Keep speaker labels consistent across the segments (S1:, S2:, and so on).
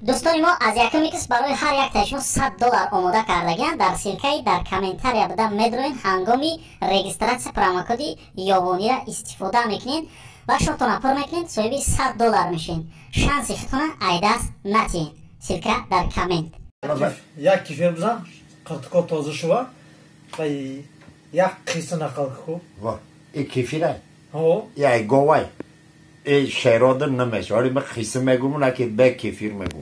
S1: دوستان ما از یکمی کس برای هر یک تایشون $100 آماده کردگن. در سیرکای در کامنتاری بده میدروین هنگامی رجیستراسیون پروموکودی یابانی را استفاده میکنین و شما پر میکنین صاحب $100 میشین. شانسی خودتون ایدست نتین. سیرکا در کامنت.
S2: یک کیفر بزن قرتکو تازه شوا و یک قیصه نقل کو.
S3: وا این کیفره؟
S2: ها.
S3: یا گوای. ای شیراده نمیشه. ولی من قیصه میگم نه که به کیفیر میگم.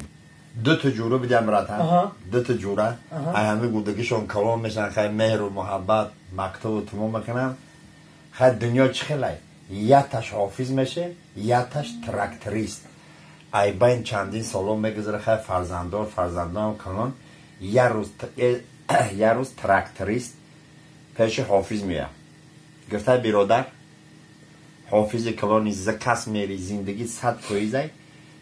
S3: دو تا جوره بدیم براتون. دو تا جوره. همه گودگیشون کلام میشن خیلی مهر و محبت مکتوب و تمام میکنن. خیلی دنیا چخیله. یا تاش حافظ میشه یا تاش تراکتوریست. ای بین چندین سالو میگذره خیلی فرزندان کلان یه روز تراکتوریست پیش حافظ میاد. گفته برادر حافظ کلانی کس میری زندگی 100 پاییزه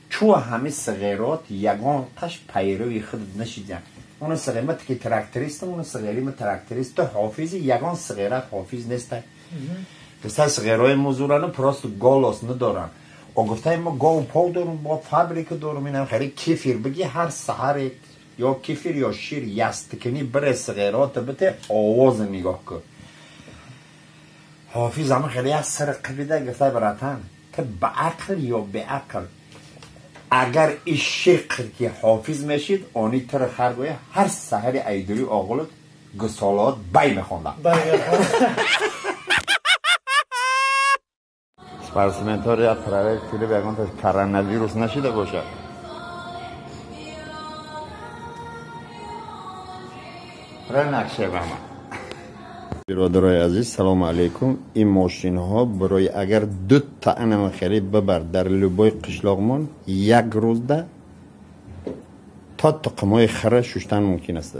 S3: چو همه صغیرات یگان تاش پیروی خود نشیدن. اون صغیرمت که تراکتوریست اون صغیریم تراکتوریست حافظ یگان صغیرات حافظ نیسته. گفته صغیرای موضوعانه پراست گالاس ندارن. و گفته ما گاو پاو دارم با فابریک دارم اینم خیلی کیفیر بگی هر سحر یا کیفیر یا شیر یستکنی بره صغیرات بته آواز نگاه کن. حافظ همه خیلی از سر قبیده گفته براتن که به عقل یا به عقل اگر این شکل که حافظ میشید آنی تر خرگوی هر سحر ایدوری آقلت گسالات بای میخوندن. سپرسمنتار یا پراره کلی بگم تا کرونا نشیده باشه. پراره نقشه بامه. برادرای عزیز سلام علیکم. این ماشین ها برای اگر 2 تا انم خرید ببر در لبای قشلاقمان یک روز ده تا تقمای خره ششتن ممکن است.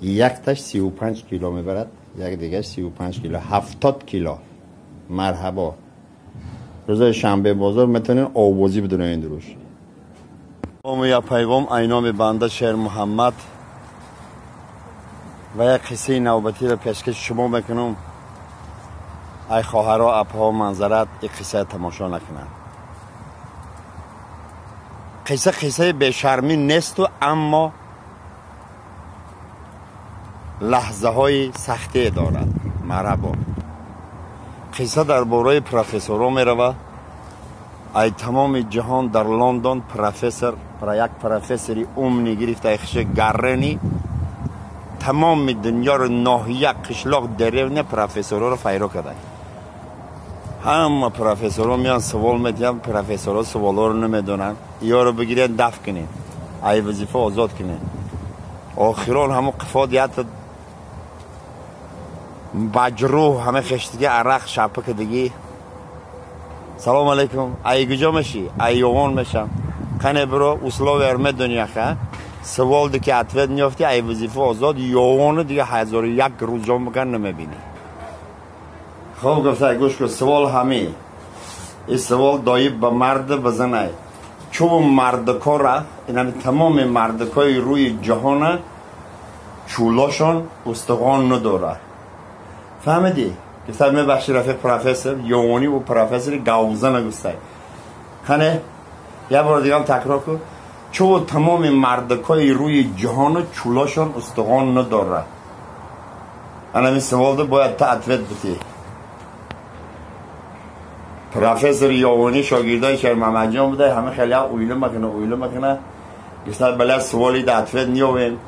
S3: یک تاش 35 کیلو میبرد یک دیگه 35 کیلو 70 کیلو. مرحبا. روز شنبه بازار میتونین آوازی بدون این دروش. یا پیغام اینام بنده شیر محمد و یک قصه نوبتی را پیشکش شما میکنم. ای خواهرها اپها منظرت این قصه تماشا نکنن. قصه بیشرمی نیست و اما لحظه های سختی دارد. مرحبا. قصه در باره پروفسورا میروه. ای تمام جهان در لندن پروفسور برای یک پروفسوری امنی گرفته ایخش گرنی تمام دنیا رو ناحیه قشلاق دریونه پروفسورا رو فیرو کرده. همه پروفسورا میان سوال میدن پروفسورا سوالا رو نمیدونن یا رو بگیرن دفع کنین ای وظیفه آزاد کنین. آخران همه قفادیت بجرو همه خشتگی عرق شپک دیگی. سلام علیکم. ای گجا میشی؟ ای یوان میشم. کنه برو اصلا ورمه دنیا خواه سوال دی که اتوید نیافتی ای وظیفه آزاد یوان دیگه 1001 روز جا مکن نمیبینی. خب گفته گوش کن سوال همه این سوال دایب به مرد بزنه چون مردکا را این تمام مردکای روی جهان چولاشون استخوان نداره. فهمیدی؟ گفته میبخشی رفیق پروفسور یوانی و پروفسور گوزه نگسته. خانه یه بار دیگه هم تکرار کن چون تمام مردکای روی جهان چولاشون استخوان نداره. انا این سوال ده باید تا اتوید بودی. پروفسور یوانی شاگردای شهر محمد جان بوده همه خیلی ها اویله مکنه گفته بله سوالی ده اتوید نیویم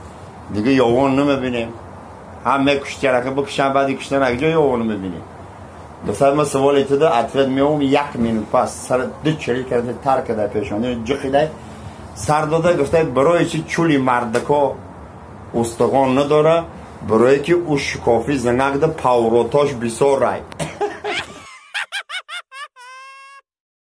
S3: دیگه یوان نمیبینیم همه کشتی رکه بکشن بعدی کشتن اگه جا یوان نمیبینیم. گفته ما سوالی تو ده اتوید میوم 1 مینوت پس سر 2 چلی کرده ترک ده پیشانه جخیده سر داده. گفته برای چی چولی مردکا استخوان نداره برای که او شکافی زنگ ده پاوروتاش بسار رای